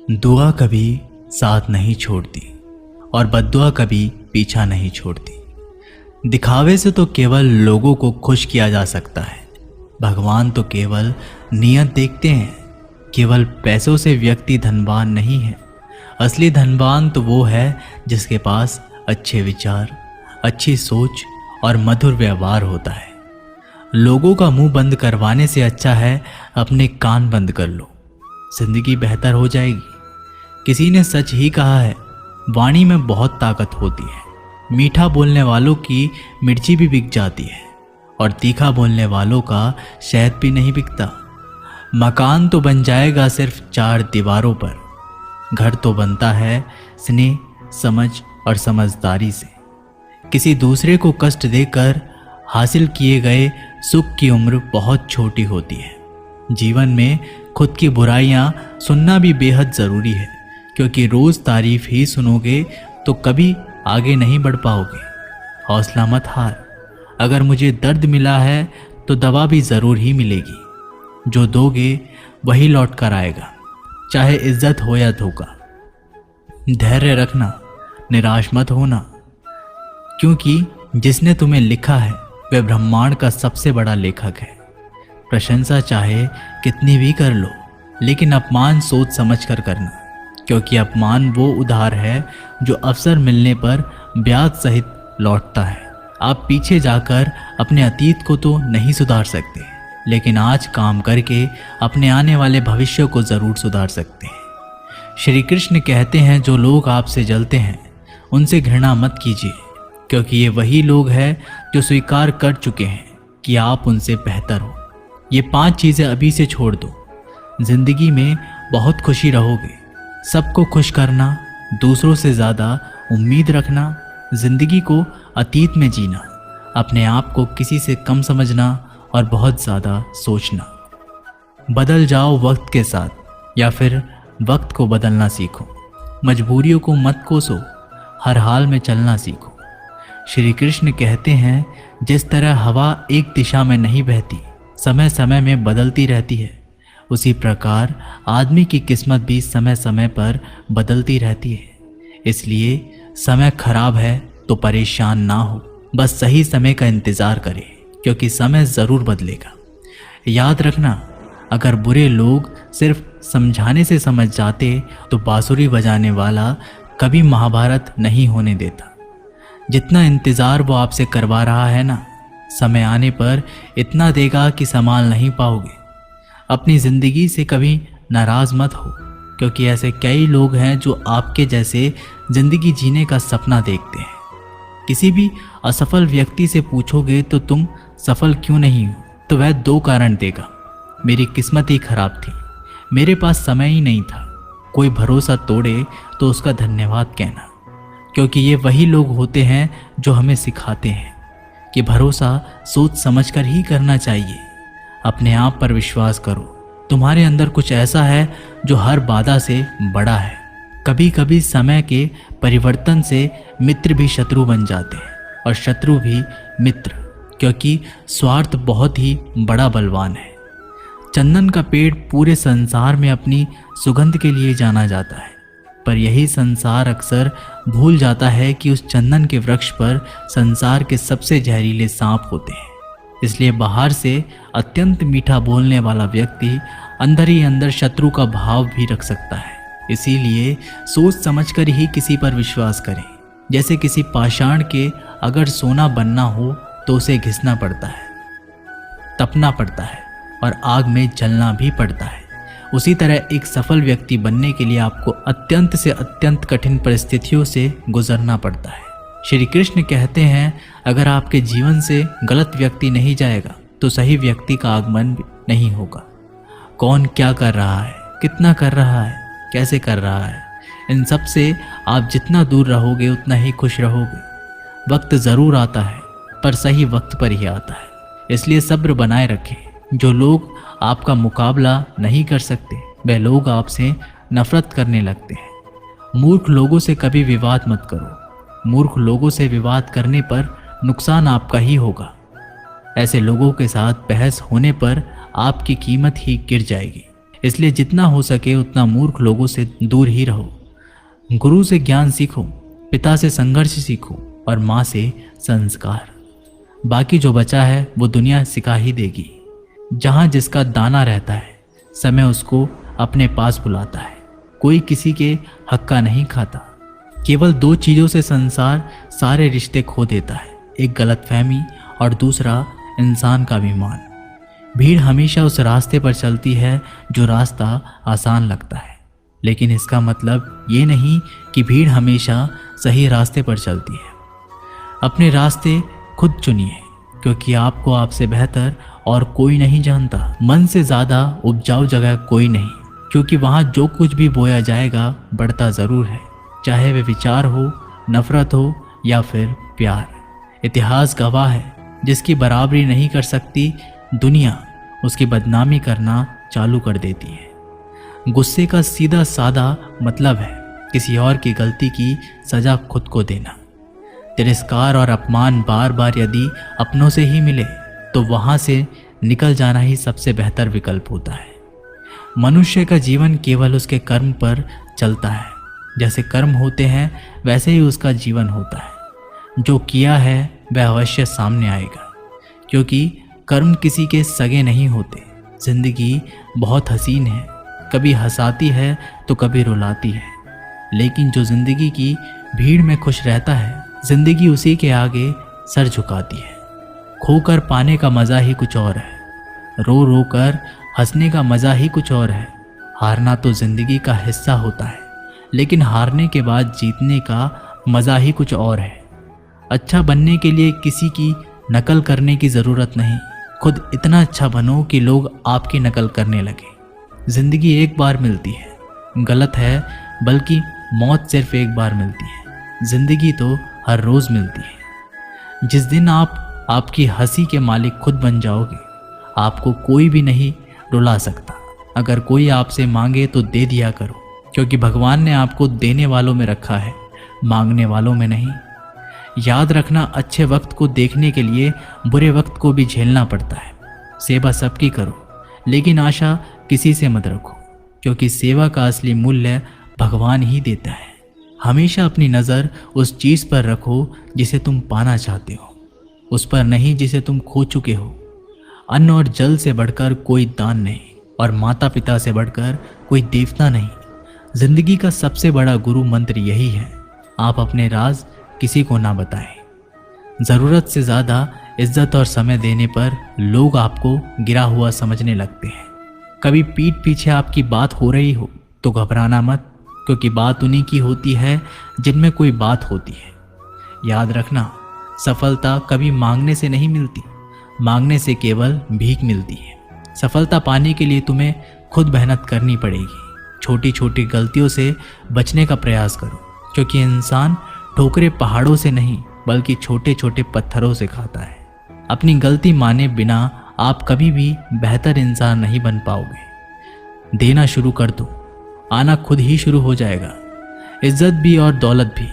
दुआ कभी साथ नहीं छोड़ती और बद्दुआ कभी पीछा नहीं छोड़ती। दिखावे से तो केवल लोगों को खुश किया जा सकता है। भगवान तो केवल नियत देखते हैं। केवल पैसों से व्यक्ति धनवान नहीं है। असली धनवान तो वो है जिसके पास अच्छे विचार, अच्छी सोच और मधुर व्यवहार होता है। लोगों का मुंह बंद करवाने से अच्छा है अपने कान बंद कर लो, जिंदगी बेहतर हो जाएगी। किसी ने सच ही कहा है, वाणी में बहुत ताकत होती है। मीठा बोलने वालों की मिर्ची भी बिक जाती है और तीखा बोलने वालों का शहद भी नहीं बिकता। मकान तो बन जाएगा सिर्फ 4 दीवारों पर, घर तो बनता है स्नेह, समझ और समझदारी से। किसी दूसरे को कष्ट देकर हासिल किए गए सुख की उम्र बहुत छोटी होती है। जीवन में खुद की बुराइयां सुनना भी बेहद ज़रूरी है, क्योंकि रोज़ तारीफ ही सुनोगे तो कभी आगे नहीं बढ़ पाओगे। हौसला मत हार। अगर मुझे दर्द मिला है तो दवा भी ज़रूर ही मिलेगी। जो दोगे वही लौट कर आएगा, चाहे इज्जत हो या धोखा। धैर्य रखना, निराश मत होना, क्योंकि जिसने तुम्हें लिखा है वह ब्रह्मांड का सबसे बड़ा लेखक है। प्रशंसा चाहे कितनी भी कर लो, लेकिन अपमान सोच समझ कर करना, क्योंकि अपमान वो उधार है जो अवसर मिलने पर ब्याज सहित लौटता है। आप पीछे जाकर अपने अतीत को तो नहीं सुधार सकते, लेकिन आज काम करके अपने आने वाले भविष्य को ज़रूर सुधार सकते हैं। श्री कृष्ण कहते हैं, जो लोग आपसे जलते हैं उनसे घृणा मत कीजिए, क्योंकि ये वही लोग हैं जो स्वीकार कर चुके हैं कि आप उनसे बेहतर हो। ये 5 चीज़ें अभी से छोड़ दो, जिंदगी में बहुत खुशी रहोगे। सबको खुश करना, दूसरों से ज़्यादा उम्मीद रखना, जिंदगी को अतीत में जीना, अपने आप को किसी से कम समझना और बहुत ज़्यादा सोचना। बदल जाओ वक्त के साथ, या फिर वक्त को बदलना सीखो। मजबूरियों को मत कोसो, हर हाल में चलना सीखो। श्री कृष्ण कहते हैं, जिस तरह हवा एक दिशा में नहीं बहती, समय समय में बदलती रहती है, उसी प्रकार आदमी की किस्मत भी समय समय पर बदलती रहती है। इसलिए समय खराब है तो परेशान ना हो, बस सही समय का इंतज़ार करें, क्योंकि समय ज़रूर बदलेगा। याद रखना, अगर बुरे लोग सिर्फ समझाने से समझ जाते तो बांसुरी बजाने वाला कभी महाभारत नहीं होने देता। जितना इंतज़ार वो आपसे करवा रहा है ना, समय आने पर इतना देगा कि संभाल नहीं पाओगे। अपनी ज़िंदगी से कभी नाराज़ मत हो, क्योंकि ऐसे कई लोग हैं जो आपके जैसे ज़िंदगी जीने का सपना देखते हैं। किसी भी असफल व्यक्ति से पूछोगे तो तुम सफल क्यों नहीं हो, तो वह 2 कारण देगा। मेरी किस्मत ही खराब थी, मेरे पास समय ही नहीं था। कोई भरोसा तोड़े तो उसका धन्यवाद कहना, क्योंकि ये वही लोग होते हैं जो हमें सिखाते हैं कि भरोसा सोच समझ कर ही करना चाहिए। अपने आप पर विश्वास करो, तुम्हारे अंदर कुछ ऐसा है जो हर बाधा से बड़ा है। कभी कभी समय के परिवर्तन से मित्र भी शत्रु बन जाते हैं और शत्रु भी मित्र, क्योंकि स्वार्थ बहुत ही बड़ा बलवान है। चंदन का पेड़ पूरे संसार में अपनी सुगंध के लिए जाना जाता है, पर यही संसार अक्सर भूल जाता है कि उस चंदन के वृक्ष पर संसार के सबसे जहरीले सांप होते हैं। इसलिए बाहर से अत्यंत मीठा बोलने वाला व्यक्ति अंदर ही अंदर शत्रु का भाव भी रख सकता है। इसीलिए सोच समझकर ही किसी पर विश्वास करें। जैसे किसी पाषाण के अगर सोना बनना हो तो उसे घिसना पड़ता है, तपना पड़ता है और आग में जलना भी पड़ता है। उसी तरह एक सफल व्यक्ति बनने के लिए आपको अत्यंत से अत्यंत कठिन परिस्थितियों से गुजरना पड़ता है। श्री कृष्ण कहते हैं, अगर आपके जीवन से गलत व्यक्ति नहीं जाएगा तो सही व्यक्ति का आगमन भी नहीं होगा। कौन क्या कर रहा है, कितना कर रहा है, कैसे कर रहा है, इन सब से आप जितना दूर रहोगे उतना ही खुश रहोगे। वक्त ज़रूर आता है, पर सही वक्त पर ही आता है। इसलिए सब्र बनाए रखें। जो लोग आपका मुकाबला नहीं कर सकते, वह लोग आपसे नफरत करने लगते हैं। मूर्ख लोगों से कभी विवाद मत करो। मूर्ख लोगों से विवाद करने पर नुकसान आपका ही होगा। ऐसे लोगों के साथ बहस होने पर आपकी कीमत ही गिर जाएगी। इसलिए जितना हो सके उतना मूर्ख लोगों से दूर ही रहो। गुरु से ज्ञान सीखो, पिता से संघर्ष सीखो और माँ से संस्कार। बाकी जो बचा है वो दुनिया सिखा ही देगी। जहाँ जिसका दाना रहता है समय उसको अपने पास बुलाता है। कोई किसी के हक का नहीं खाता। केवल दो चीज़ों से संसार सारे रिश्ते खो देता है, एक गलतफहमी और दूसरा इंसान का अभिमान। भीड़ हमेशा उस रास्ते पर चलती है जो रास्ता आसान लगता है, लेकिन इसका मतलब ये नहीं कि भीड़ हमेशा सही रास्ते पर चलती है। अपने रास्ते खुद चुनिए, क्योंकि आपको आपसे बेहतर और कोई नहीं जानता। मन से ज़्यादा उपजाऊ जगह कोई नहीं, क्योंकि वहाँ जो कुछ भी बोया जाएगा बढ़ता ज़रूर है, चाहे वे विचार हो, नफरत हो या फिर प्यार। इतिहास गवाह है, जिसकी बराबरी नहीं कर सकती दुनिया उसकी बदनामी करना चालू कर देती है। गुस्से का सीधा सादा मतलब है किसी और की गलती की सजा खुद को देना। तिरस्कार और अपमान बार बार यदि अपनों से ही मिले तो वहाँ से निकल जाना ही सबसे बेहतर विकल्प होता है। मनुष्य का जीवन केवल उसके कर्म पर चलता है। जैसे कर्म होते हैं वैसे ही उसका जीवन होता है। जो किया है वह अवश्य सामने आएगा, क्योंकि कर्म किसी के सगे नहीं होते। जिंदगी बहुत हसीन है, कभी हंसाती है तो कभी रुलाती है, लेकिन जो जिंदगी की भीड़ में खुश रहता है जिंदगी उसी के आगे सर झुकाती है। खोकर पाने का मज़ा ही कुछ और है, रो रो कर हंसने का मज़ा ही कुछ और है। हारना तो जिंदगी का हिस्सा होता है, लेकिन हारने के बाद जीतने का मज़ा ही कुछ और है। अच्छा बनने के लिए किसी की नकल करने की ज़रूरत नहीं, खुद इतना अच्छा बनो कि लोग आपकी नकल करने लगे। ज़िंदगी एक बार मिलती है, गलत है, बल्कि मौत सिर्फ एक बार मिलती है। ज़िंदगी तो हर रोज़ मिलती है। जिस दिन आप आपकी हंसी के मालिक खुद बन जाओगे, आपको कोई भी नहीं रुला सकता। अगर कोई आपसे मांगे तो दे दिया करो, क्योंकि भगवान ने आपको देने वालों में रखा है, मांगने वालों में नहीं। याद रखना, अच्छे वक्त को देखने के लिए बुरे वक्त को भी झेलना पड़ता है। सेवा सबकी करो, लेकिन आशा किसी से मत रखो, क्योंकि सेवा का असली मूल्य भगवान ही देता है। हमेशा अपनी नज़र उस चीज़ पर रखो जिसे तुम पाना चाहते हो, उस पर नहीं जिसे तुम खो चुके हो। अन्न और जल से बढ़कर कोई दान नहीं, और माता पिता से बढ़कर कोई देवता नहीं। जिंदगी का सबसे बड़ा गुरु मंत्र यही है, आप अपने राज किसी को ना बताएं। ज़रूरत से ज़्यादा इज्जत और समय देने पर लोग आपको गिरा हुआ समझने लगते हैं। कभी पीठ पीछे आपकी बात हो रही हो तो घबराना मत, क्योंकि बात उन्हीं की होती है जिनमें कोई बात होती है। याद रखना, सफलता कभी मांगने से नहीं मिलती, मांगने से केवल भीख मिलती है। सफलता पाने के लिए तुम्हें खुद मेहनत करनी पड़ेगी। छोटी छोटी गलतियों से बचने का प्रयास करो, क्योंकि इंसान ठोकरे पहाड़ों से नहीं बल्कि छोटे छोटे पत्थरों से खाता है। अपनी गलती माने बिना आप कभी भी बेहतर इंसान नहीं बन पाओगे। देना शुरू कर दो, आना खुद ही शुरू हो जाएगा। इज्जत भी और दौलत भी।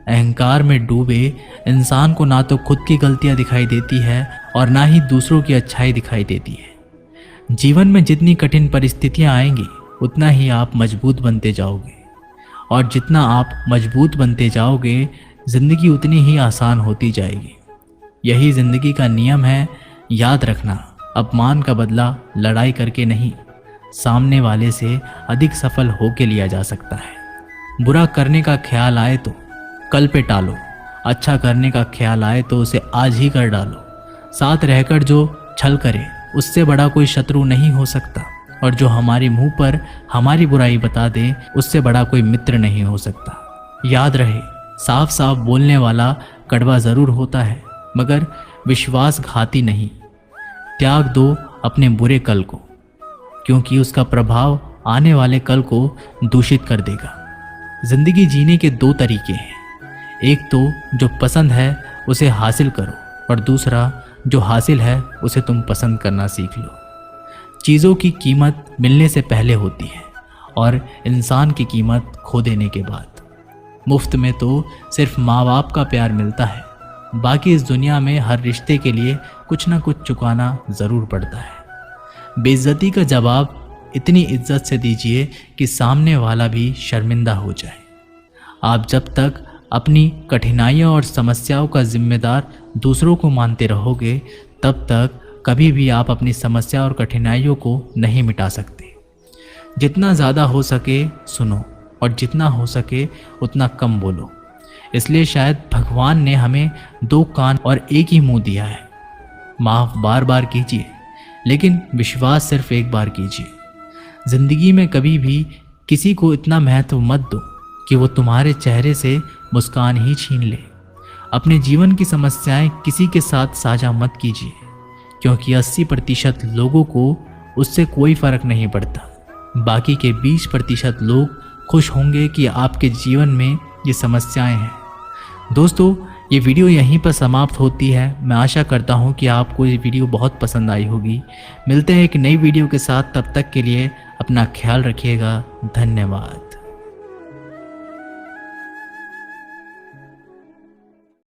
अहंकार में डूबे इंसान को ना तो खुद की गलतियां दिखाई देती है और ना ही दूसरों की अच्छाई दिखाई देती है। जीवन में जितनी कठिन परिस्थितियां आएंगी उतना ही आप मजबूत बनते जाओगे, और जितना आप मजबूत बनते जाओगे जिंदगी उतनी ही आसान होती जाएगी। यही जिंदगी का नियम है। याद रखना, अपमान का बदला लड़ाई करके नहीं, सामने वाले से अधिक सफल होके लिया जा सकता है। बुरा करने का ख्याल आए तो कल पे टालो, अच्छा करने का ख्याल आए तो उसे आज ही कर डालो। साथ रहकर जो छल करे उससे बड़ा कोई शत्रु नहीं हो सकता, और जो हमारे मुंह पर हमारी बुराई बता दे उससे बड़ा कोई मित्र नहीं हो सकता। याद रहे, साफ साफ बोलने वाला कड़वा ज़रूर होता है, मगर विश्वासघाती नहीं। त्याग दो अपने बुरे कल को, क्योंकि उसका प्रभाव आने वाले कल को दूषित कर देगा। जिंदगी जीने के दो तरीके हैं, एक तो जो पसंद है उसे हासिल करो, और दूसरा जो हासिल है उसे तुम पसंद करना सीख लो। चीज़ों की कीमत मिलने से पहले होती है, और इंसान की कीमत खो देने के बाद। मुफ्त में तो सिर्फ माँ बाप का प्यार मिलता है, बाकी इस दुनिया में हर रिश्ते के लिए कुछ ना कुछ चुकाना ज़रूर पड़ता है। बेइज्जती का जवाब इतनी इज्जत से दीजिए कि सामने वाला भी शर्मिंदा हो जाए। आप जब तक अपनी कठिनाइयों और समस्याओं का जिम्मेदार दूसरों को मानते रहोगे, तब तक कभी भी आप अपनी समस्या और कठिनाइयों को नहीं मिटा सकते। जितना ज़्यादा हो सके सुनो और जितना हो सके उतना कम बोलो। इसलिए शायद भगवान ने हमें 2 कान और एक ही मुंह दिया है। माफ़ बार बार कीजिए, लेकिन विश्वास सिर्फ एक बार कीजिए। ज़िंदगी में कभी भी किसी को इतना महत्व मत दो कि वो तुम्हारे चेहरे से मुस्कान ही छीन ले। अपने जीवन की समस्याएं किसी के साथ साझा मत कीजिए, क्योंकि 80% लोगों को उससे कोई फ़र्क नहीं पड़ता। बाकी के 20% लोग खुश होंगे कि आपके जीवन में ये समस्याएं हैं। दोस्तों, ये वीडियो यहीं पर समाप्त होती है। मैं आशा करता हूँ कि आपको ये वीडियो बहुत पसंद आई होगी। मिलते हैं एक नई वीडियो के साथ, तब तक के लिए अपना ख्याल रखिएगा। धन्यवाद।